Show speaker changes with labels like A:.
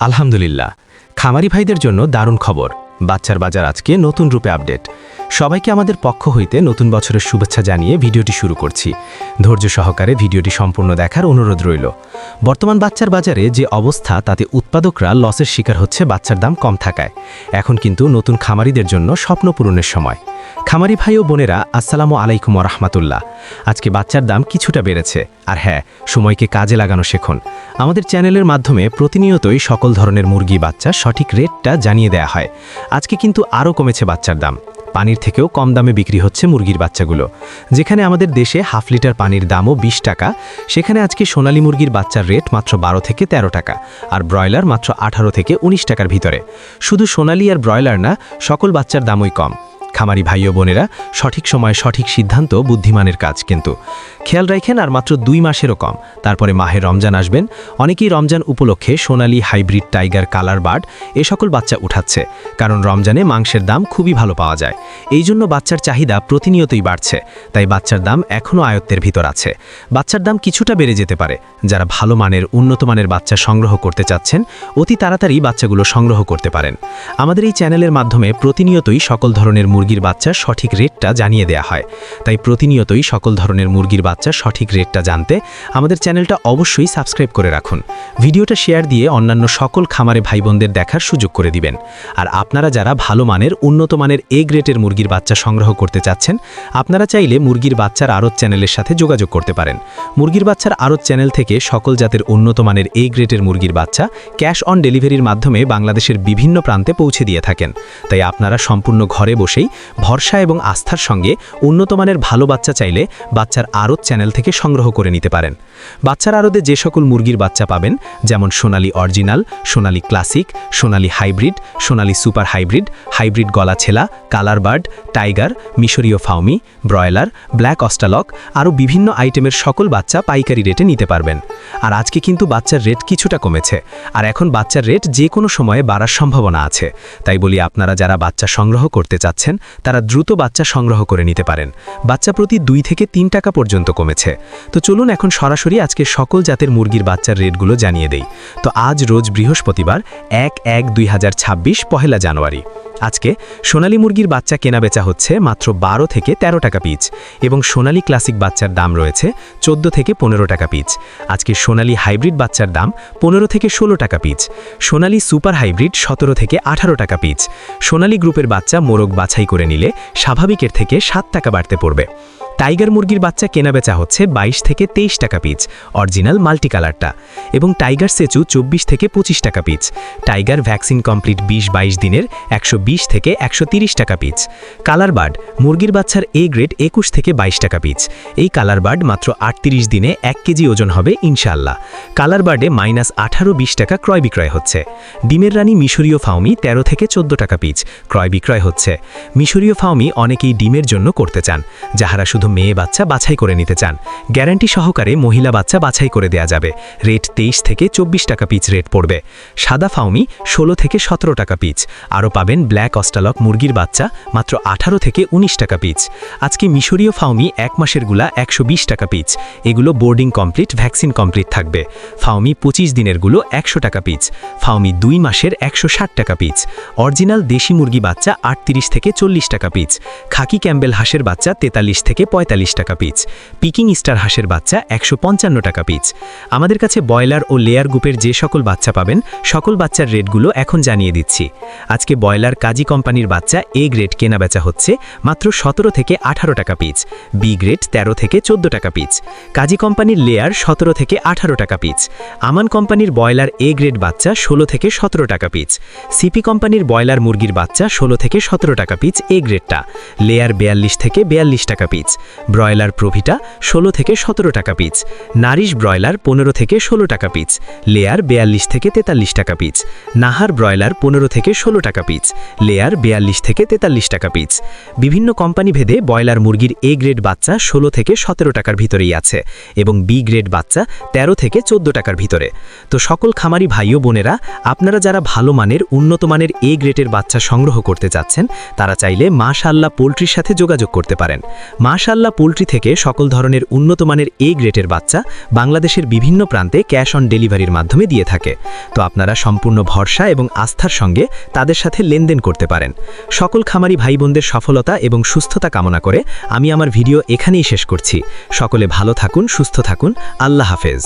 A: আলহামদুলিল্লাহ, খামারি ভাইদের জন্য দারুণ খবর। বাচ্চার বাজার আজকে নতুন রূপে আপডেট। সবাইকে আমাদের পক্ষ হইতে নতুন বছরের শুভেচ্ছা জানিয়ে ভিডিওটি শুরু করছি। ধৈর্য সহকারে ভিডিওটি সম্পূর্ণ দেখার অনুরোধ রইল। বর্তমান বাচ্চার বাজারে যে অবস্থা, তাতে উৎপাদকরা লসের শিকার হচ্ছে বাচ্চার দাম কম থাকায়। এখন কিন্তু নতুন খামারিদের জন্য স্বপ্ন পূরণের সময়। খামারি ভাই ও বোনেরা, আসসালামু আলাইকুম ওয়া রাহমাতুল্লাহ। আজকে বাচ্চার দাম কিছুটা বেড়েছে, আর হ্যাঁ, সময়কে কাজে লাগানো শেখুন। আমাদের চ্যানেলের মাধ্যমে প্রতিনিয়তই সকল ধরনের মুরগি বাচ্চা সঠিক রেটটা জানিয়ে দেয়া হয়। আজকে কিন্তু আরও কমেছে বাচ্চার দাম। পানির থেকেও কম দামে বিক্রি হচ্ছে মুরগির বাচ্চাগুলো। যেখানে আমাদের দেশে হাফ লিটার পানির দামও 20 টাকা, সেখানে আজকে সোনালী মুরগির বাচ্চার রেট মাত্র 12 থেকে 13 টাকা, আর ব্রয়লার মাত্র 18 থেকে 19 টাকার ভিতরে। শুধু সোনালী আর ব্রয়লার না, সকল বাচ্চার দামই কম। খামারি ভাই ও বোনেরা, সঠিক সময় সঠিক সিদ্ধান্ত বুদ্ধিমানের কাজ। কিন্তু খেয়াল রাখেন, আর মাত্র 2 মাসেরও কম, তারপরে মাহে রমজান আসবেন। অনেকেই রমজান উপলক্ষে সোনালী, হাইব্রিড, টাইগার, কালার বার্ড এ সকল বাচ্চা উঠাচ্ছে, কারণ রমজানে মাংসের দাম খুবই ভালো পাওয়া যায়। এই জন্য বাচ্চার চাহিদা প্রতিনিয়তই বাড়ছে, তাই বাচ্চার দাম এখনও আয়ত্তের ভিতর আছে। বাচ্চার দাম কিছুটা বেড়ে যেতে পারে। যারা ভালো মানের, উন্নত মানের বাচ্চা সংগ্রহ করতে চাচ্ছেন, অতি তাড়াতাড়ি বাচ্চাগুলো সংগ্রহ করতে পারেন। আমাদের এই চ্যানেলের মাধ্যমে প্রতিনিয়তই সকল ধরনের মুরগির বাচ্চার সঠিক রেটটা জানিয়ে দেয়া হয়। তাই প্রতিনিয়তই সকল ধরনের মুরগির বাচ্চার সঠিক রেটটা জানতে আমাদের চ্যানেলটা অবশ্যই সাবস্ক্রাইব করে রাখুন। ভিডিওটা শেয়ার দিয়ে অন্যান্য সকল খামারে ভাই বোনদের দেখার সুযোগ করে দিবেন। আর আপনারা যারা ভালো মানের, উন্নত মানের এ গ্রেটের মুরগির বাচ্চা সংগ্রহ করতে চাচ্ছেন, আপনারা চাইলে মুরগির বাচ্চার আড়ত চ্যানেলের সাথে যোগাযোগ করতে পারেন। মুরগির বাচ্চার আড়ত চ্যানেল থেকে সকল জাতের উন্নত মানের এ গ্রেটের মুরগির বাচ্চা ক্যাশ অন ডেলিভারির মাধ্যমে বাংলাদেশের বিভিন্ন প্রান্তে পৌঁছে দিয়ে থাকেন। তাই আপনারা সম্পূর্ণ ঘরে বসেই ভরসা এবং আস্থার সঙ্গে উন্নতমানের ভালো বাচ্চা চাইলে বাচ্চার আড়ত চ্যানেল থেকে সংগ্রহ করে নিতে পারেন। বাচ্চার আড়তে যে সকল মুরগির বাচ্চা পাবেন, যেমন সোনালী অরিজিনাল, সোনালী ক্লাসিক, সোনালী হাইব্রিড, সোনালী সুপার হাইব্রিড, হাইব্রিড গলা ছেলা, কালার বার্ড, টাইগার, মিশরীয় ফাউমি, ব্রয়লার, ব্ল্যাক অস্টালক, আরও বিভিন্ন আইটেমের সকল বাচ্চা পাইকারি রেটে নিতে পারবেন। আর আজকে কিন্তু বাচ্চার রেট কিছুটা কমেছে, আর এখন বাচ্চার রেট যে কোনো সময়ে বাড়ার সম্ভাবনা আছে। তাই বলি, আপনারা যারা বাচ্চা সংগ্রহ করতে চাচ্ছেন, তারা দ্রুত বাচ্চা সংগ্রহ করে নিতে পারেন। বাচ্চা প্রতি 2 থেকে 3 টাকা পর্যন্ত কমেছে। তো চলুন এখন সরাসরি আজকে সকল জাতের মুরগির বাচ্চার রেটগুলো জানিয়ে দেই। তো আজ রোজ বৃহস্পতিবার 1/1/2026 পহেলা জানুয়ারি। আজকে সোনালী মুরগির বাচ্চা কেনাবেচা হচ্ছে মাত্র 12 থেকে 13 টাকা পিচ, এবং সোনালী ক্লাসিক বাচ্চার দাম রয়েছে 14 থেকে 15 টাকা পিচ। আজকে সোনালী হাইব্রিড বাচ্চার দাম 15 থেকে 16 টাকা পিচ। সোনালী সুপার হাইব্রিড 17 থেকে 18 টাকা পিচ। সোনালী গ্রুপের বাচ্চা মোরগ বাছাই করে নিলে স্বাভাবিকের থেকে 7 টাকা বাড়তে পড়বে। টাইগার মুরগির বাচ্চা কেনাবেচা হচ্ছে 22 থেকে 23 টাকা পিচ, অরিজিনাল মাল্টি কালারটা, এবং টাইগার সেচু 24 থেকে 25 টাকা পিচ। টাইগার ভ্যাকসিন কমপ্লিট 20-22 দিনের 120 থেকে 130 টাকা পিচ। কালার বার্ড মুরগির বাচ্চার এ গ্রেড 21 থেকে 22 টাকা পিচ। এই কালার বার্ড মাত্র 38 দিনে 1 কেজি ওজন হবে ইনশাআল্লাহ। কালার বার্ডে -18-20 টাকা ক্রয় বিক্রয় হচ্ছে। ডিমের রানী মিশরীয় ফাউমি 13 থেকে 14 টাকা পিচ ক্রয় বিক্রয় হচ্ছে। মিশরীয় ফাউমি অনেকেই ডিমের জন্য করতে চান, যাহারা শুধু মেয়ে বাচ্চা বাছাই করে নিতে চান। গ্যারান্টি সহকারে মহিলা বাচ্চা বাছাই করে দেয়া যাবে। রেট 23 থেকে 24 টাকা পিচ রেট পড়বে। সাদা ফাউমি 16 থেকে 17 টাকা পিচ। আরও পাবেন ব্ল্যাক অস্টালক মুরগির বাচ্চা মাত্র 18 থেকে 19 টাকা পিচ। আজকে মিশরীয় ফাউমি 1 মাসের গুলা 120 টাকা পিচ। এগুলো বোর্ডিং কমপ্লিট, ভ্যাকসিন কমপ্লিট থাকবে। ফাউমি 25 দিনের গুলো 100 টাকা পিচ। ফাউমি 2 মাসের 160 টাকা পিচ। অরিজিনাল দেশি মুরগি বাচ্চা 38 থেকে 40 টাকা পিচ। খাকি ক্যাম্বেল হাঁসের বাচ্চা 43 থেকে 45 টাকা পিচ। পিকিং স্টার হাঁসের বাচ্চা 155 টাকা পিচ। আমাদের কাছে ব্রয়লার ও লেয়ার গ্রুপের যে সকল বাচ্চা পাবেন, সকল বাচ্চার রেটগুলো এখন জানিয়ে দিচ্ছি। আজকে ব্রয়লার কাজী কোম্পানির বাচ্চা এ গ্রেড কেনা বেচা হচ্ছে মাত্র 17 থেকে 18 টাকা পিচ। বি গ্রেড 13 থেকে 14 টাকা পিচ। কাজী কোম্পানির লেয়ার 17 থেকে 18 টাকা পিচ। আমান কোম্পানির ব্রয়লার এ গ্রেড বাচ্চা 16 থেকে 17 টাকা পিচ। সিপি কোম্পানির ব্রয়লার মুরগির বাচ্চা 16 থেকে 17 টাকা পিচ এ গ্রেডটা। লেয়ার 42 থেকে 42 টাকা পিচ। ব্রয়লার প্রভিটা 16 থেকে 17 টাকা পিচ। নারিশ ব্রয়লার 15 থেকে 16 টাকা পিচ। লেয়ার 42 থেকে 43 টাকা পিচ। নাহার ব্রয়লার 15 থেকে 16 টাকা পিচ। লেয়ার 42 থেকে 43 টাকা পিচ। বিভিন্ন কোম্পানি ভেদে ব্রয়লার মুরগির এ গ্রেড বাচ্চা 16 থেকে 17 টাকার ভিতরেই আছে, এবং বি গ্রেড বাচ্চা 13 থেকে 14 টাকার ভিতরে। তো সকল খামারি ভাই ও বোনেরা, আপনারা যারা ভালো মানের, উন্নত মানের এ গ্রেডের বাচ্চা সংগ্রহ করতে চাচ্ছেন, তারা চাইলে মাশাআল্লাহ পোল্ট্রির সাথে যোগাযোগ করতে পারেন। মাশাআল্লাহ পোল্ট্রি থেকে সকল ধরনের উন্নত মানের এ গ্রেডের বাচ্চা বাংলাদেশের বিভিন্ন প্রান্তে ক্যাশ অন ডেলিভারির মাধ্যমে দিয়ে থাকে। তো আপনারা সম্পূর্ণ ভরসা এবং আস্থার সঙ্গে তাদের সাথে লেনদেন করতে পারেন। সকল খামারি ভাই বোনদের সফলতা এবং সুস্থতা কামনা করে আমি আমার ভিডিও এখানেই শেষ করছি। সকলে ভালো থাকুন, সুস্থ থাকুন। আল্লাহ হাফেজ।